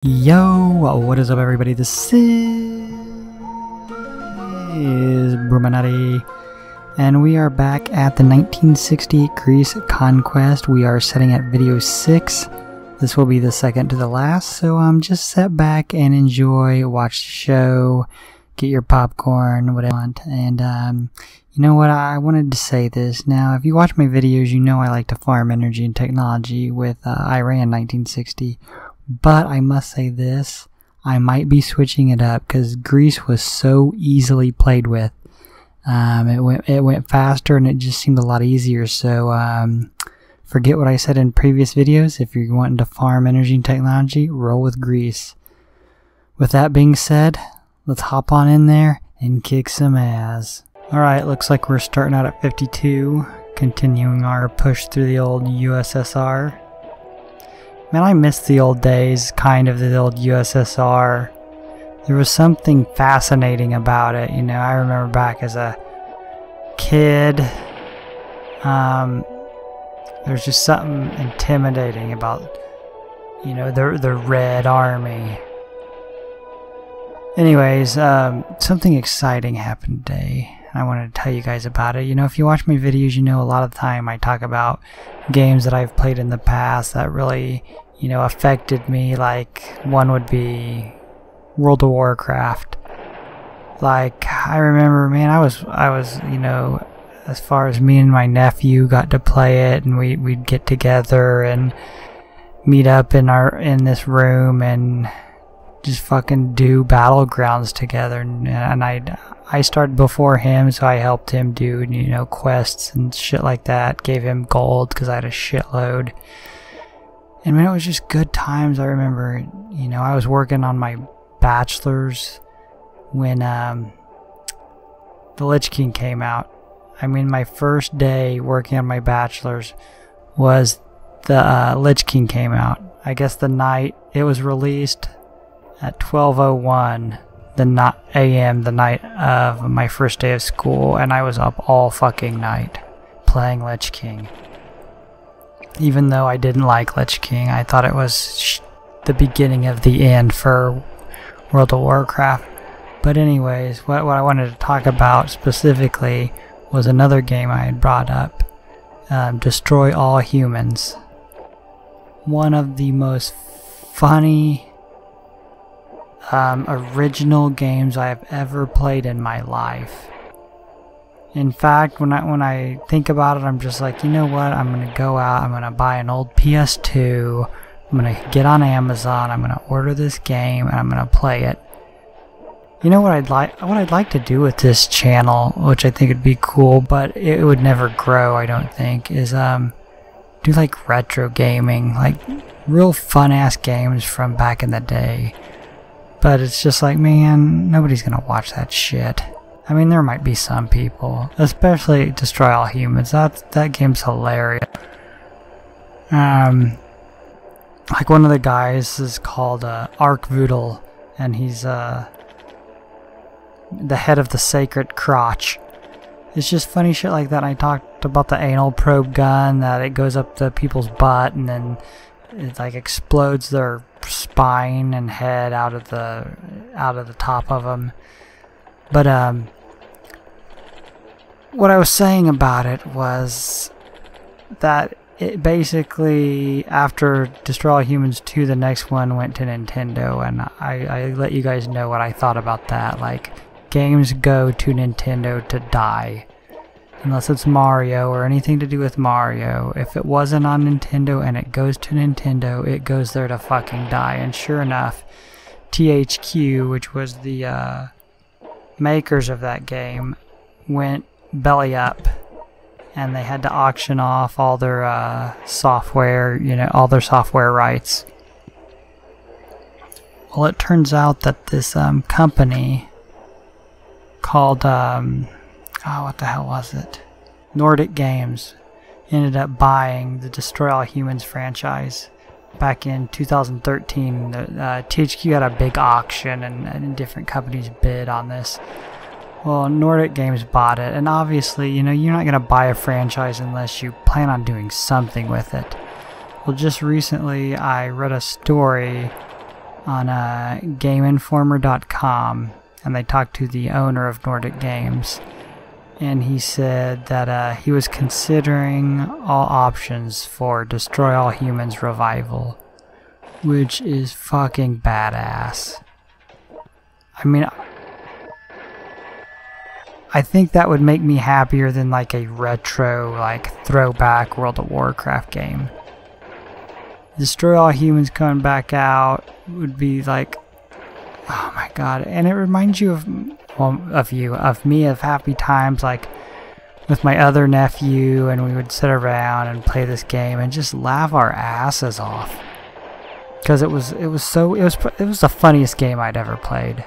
Yo, what is up everybody, this is Bruchminati, and we are back at the 1968 Greece Conquest. We are setting at video 6. This will be the second to the last, so just sit back and enjoy, watch the show, get your popcorn, whatever you want. And you know what, I wanted to say this. Now, if you watch my videos, you know I like to farm energy and technology with Iran 1960. But I must say this, I might be switching it up because Greece was so easily played with. It went faster and it just seemed a lot easier. So forget what I said in previous videos. If you're wanting to farm energy and technology, roll with Greece. With that being said, let's hop on in there and kick some ass. Alright, looks like we're starting out at 52, continuing our push through the old USSR. Man, I miss the old days, kind of the old USSR. There was something fascinating about it, you know. I remember back as a kid, there's just something intimidating about, you know, the Red Army. Anyways, something exciting happened today. I wanted to tell you guys about it. You know, if you watch my videos, you know a lot of the time I talk about games that I've played in the past that really, you know, affected me. Like, one would be World of Warcraft. Like, I remember, man, I was, you know, as far as me and my nephew got to play it, and we'd get together and meet up in this room and just fucking do battlegrounds together, and I started before him, so I helped him do, you know, quests and shit like that. Gave him gold because I had a shitload. And man, it was just good times. I remember, you know, I was working on my bachelor's when the Lich King came out. I mean, my first day working on my bachelor's was the Lich King came out. I guess the night it was released at 12:01 a.m. the night of my first day of school, and I was up all fucking night playing Lich King. Even though I didn't like Lich King, I thought it was the beginning of the end for World of Warcraft. But anyways, what I wanted to talk about specifically was another game I had brought up, Destroy All Humans. One of the most funny original games I have ever played in my life. In fact, when I think about it, I'm just like, you know what, I'm gonna go out, I'm gonna buy an old PS2, I'm gonna get on Amazon, I'm gonna order this game, and I'm gonna play it. You know what I'd like to do with this channel, which I think would be cool, but it would never grow, I don't think, is do like retro gaming, like real fun ass games from back in the day. But it's just like, man, nobody's gonna watch that shit. I mean, there might be some people, especially Destroy All Humans. That game's hilarious. Like one of the guys is called Arkvoodle, and he's the head of the Sacred Crotch. It's just funny shit like that. I talked about the anal probe gun, that it goes up the people's butt and then it like explodes their spine and head out of the top of them. But what I was saying about it was that it basically, after Destroy All Humans 2, the next one went to Nintendo, and I let you guys know what I thought about that. Like, games go to Nintendo to die. Unless it's Mario or anything to do with Mario. If it wasn't on Nintendo and it goes to Nintendo, it goes there to fucking die. And sure enough, THQ, which was the makers of that game, went belly up. And they had to auction off all their software, you know, all their software rights. Well, it turns out that this company called what the hell was it? Nordic Games ended up buying the Destroy All Humans franchise back in 2013. THQ had a big auction and different companies bid on this. Well, Nordic Games bought it, and obviously, you know, you're not going to buy a franchise unless you plan on doing something with it. Well, just recently I read a story on GameInformer.com, and they talked to the owner of Nordic Games, and he said that he was considering all options for Destroy All Humans revival, which is fucking badass. I mean, I think that would make me happier than like a retro, like throwback World of Warcraft game. Destroy All Humans coming back out would be like, oh my god. And it reminds you of, well, of me, of happy times like with my other nephew, and we would sit around and play this game and just laugh our asses off. Because it was the funniest game I'd ever played.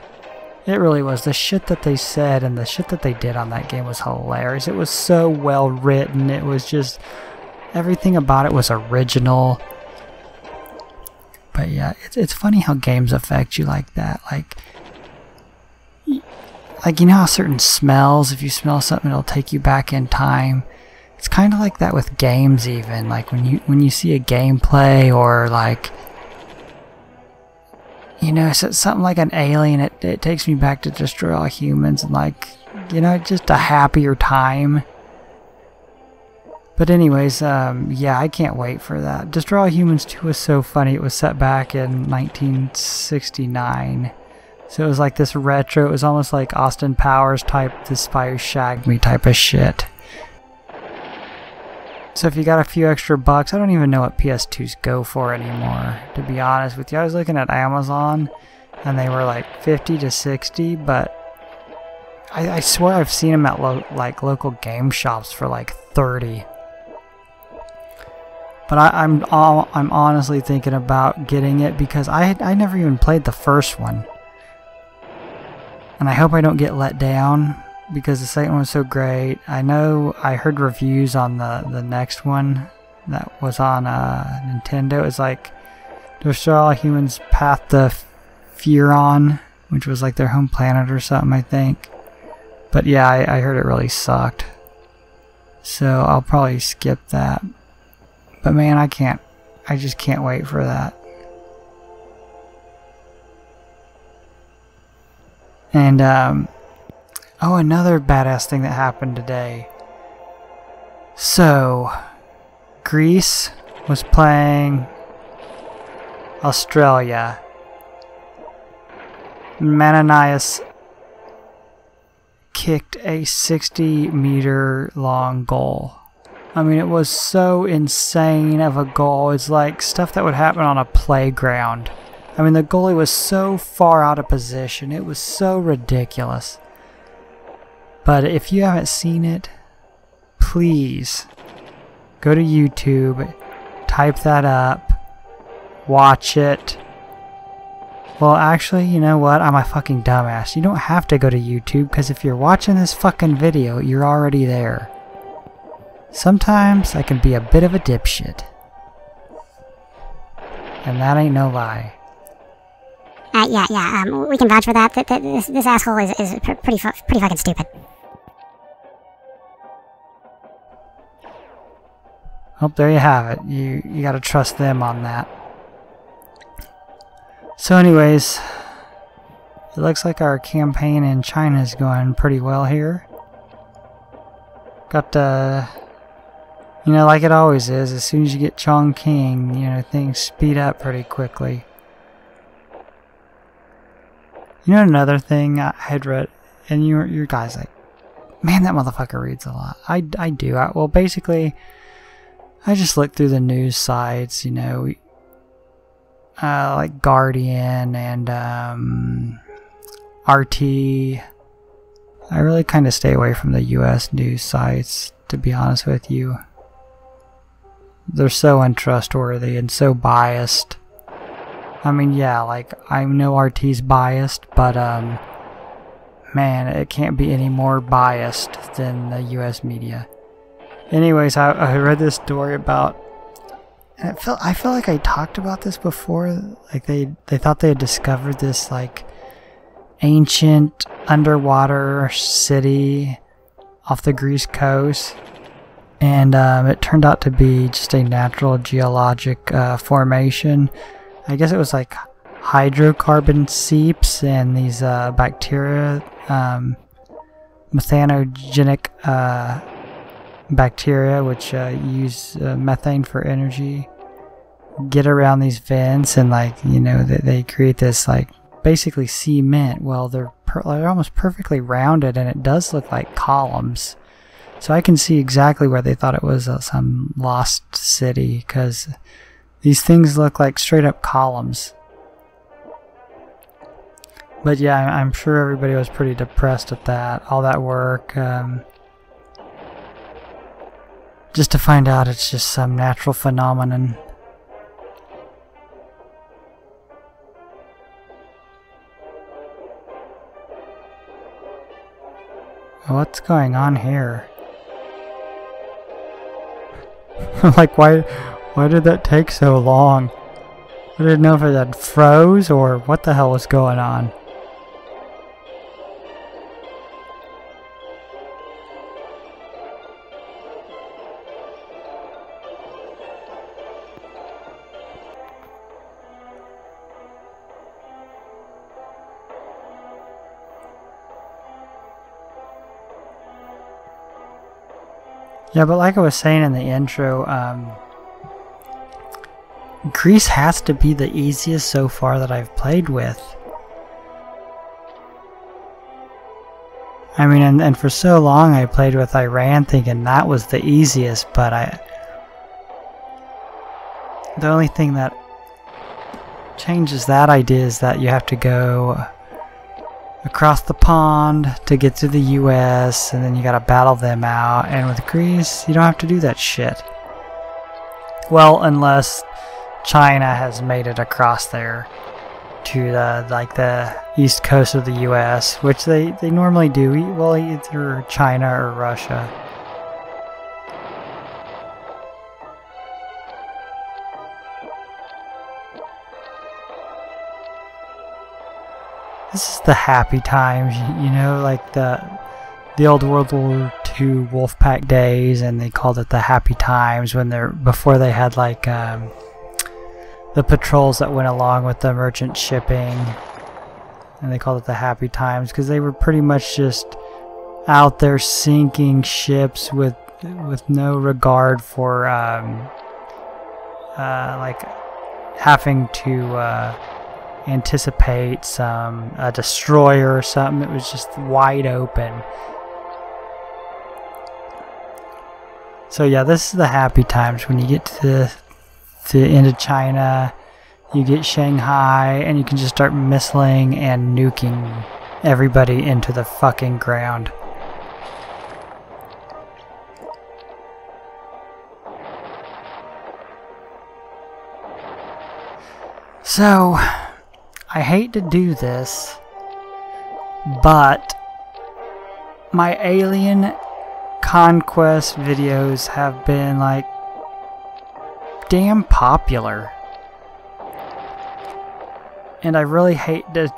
It really was. The shit that they said and the shit that they did on that game was hilarious. It was so well written. It was just, everything about it was original. But yeah, it's funny how games affect you like that. Like you know how certain smells, if you smell something, it'll take you back in time. It's kind of like that with games even. Like when you see a gameplay, or like, you know, something like an Alien, it takes me back to Destroy All Humans, and like, you know, just a happier time. But anyways, yeah, I can't wait for that. Destroy All Humans 2 was so funny. It was set back in 1969. So it was like this retro, it was almost like Austin Powers type, The Spy Who Shagged Me type of shit. So if you got a few extra bucks, I don't even know what PS2s go for anymore, to be honest with you. I was looking at Amazon, and they were like 50 to 60, but I swear I've seen them at local game shops for like 30. But I'm honestly thinking about getting it because I never even played the first one. And I hope I don't get let down, because the second one was so great. I know I heard reviews on the next one that was on Nintendo. It's like Destroy All Humans Path to Furon, which was like their home planet or something, I think. But yeah, I heard it really sucked. So I'll probably skip that. But man, I just can't wait for that. And oh, another badass thing that happened today. So, Greece was playing Australia. Mananias kicked a 60-meter long goal. I mean, it was so insane of a goal. It's like stuff that would happen on a playground. I mean, the goalie was so far out of position. It was so ridiculous. But if you haven't seen it, please go to YouTube, type that up, watch it. Well, actually, you know what? I'm a fucking dumbass. You don't have to go to YouTube, because if you're watching this fucking video, you're already there. Sometimes I can be a bit of a dipshit. And that ain't no lie. Yeah, we can vouch for that. This asshole is pretty fucking stupid. Oh, there you have it. You gotta trust them on that. So anyways, it looks like our campaign in China is going pretty well here. Got you know, like it always is, as soon as you get Chongqing, you know, things speed up pretty quickly. You know, another thing I had read, and your guys like, man, that motherfucker reads a lot. I do. Well, basically, I just look through the news sites, you know, like Guardian and RT. I really kind of stay away from the US news sites, to be honest with you. They're so untrustworthy and so biased. I mean, yeah, like, I know RT's biased, but, man, it can't be any more biased than the US media. Anyways, I read this story about, and I feel like I talked about this before, like, they thought they had discovered this, like, ancient underwater city off the Greece coast, and, it turned out to be just a natural geologic, formation. I guess it was like hydrocarbon seeps and these bacteria, methanogenic bacteria, which use methane for energy, get around these vents, and like, you know, they create this like basically cement. Well, they're almost perfectly rounded, and it does look like columns. So I can see exactly where they thought it was some lost city, because these things look like straight up columns. But yeah, I'm sure everybody was pretty depressed at that, all that work, just to find out it's just some natural phenomenon. What's going on here? Like, why did that take so long? I didn't know if it had froze or what the hell was going on. Yeah, but like I was saying in the intro, Greece has to be the easiest so far that I've played with. I mean, and for so long I played with Iran thinking that was the easiest, but the only thing that changes that idea is that you have to go across the pond to get to the US, and then you gotta battle them out, and with Greece you don't have to do that shit. Well, unless China has made it across there to the east coast of the US, which they normally do. Well, either China or Russia. This is the happy times, you know, like the old World War II Wolfpack days, and they called it the happy times before they had like the patrols that went along with the merchant shipping, and they called it the happy times because they were pretty much just out there sinking ships with no regard for like having to anticipate a destroyer or something. It was just wide open. So yeah, this is the happy times when you get to the end of China, you get Shanghai, and you can just start missiling and nuking everybody into the fucking ground. So I hate to do this, but my Alien Conquest videos have been like damn popular, and I really hate to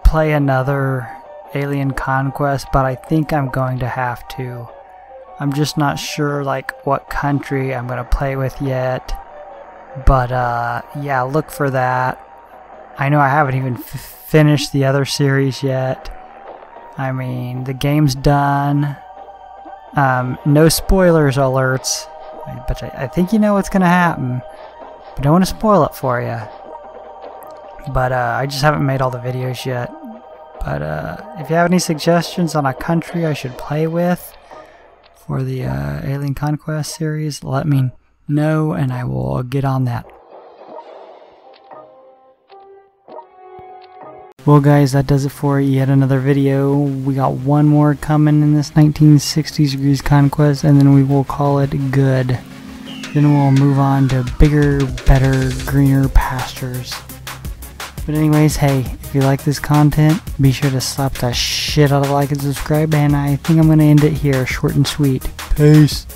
play another Alien Conquest, but I think I'm going to have to. I'm just not sure like what country I'm going to play with yet, but yeah, look for that. I know I haven't even finished the other series yet. I mean, the game's done. No spoilers alerts, but I think you know what's going to happen. But I don't want to spoil it for you. But I just haven't made all the videos yet. But if you have any suggestions on a country I should play with for the Alien Conquest series, let me know and I will get on that. Well guys, that does it for yet another video. We got one more coming in this 1960s Greece Conquest, and then we will call it good. Then we'll move on to bigger, better, greener pastures. But anyways, hey, if you like this content, be sure to slap that shit out of like and subscribe, and I think I'm going to end it here, short and sweet. Peace.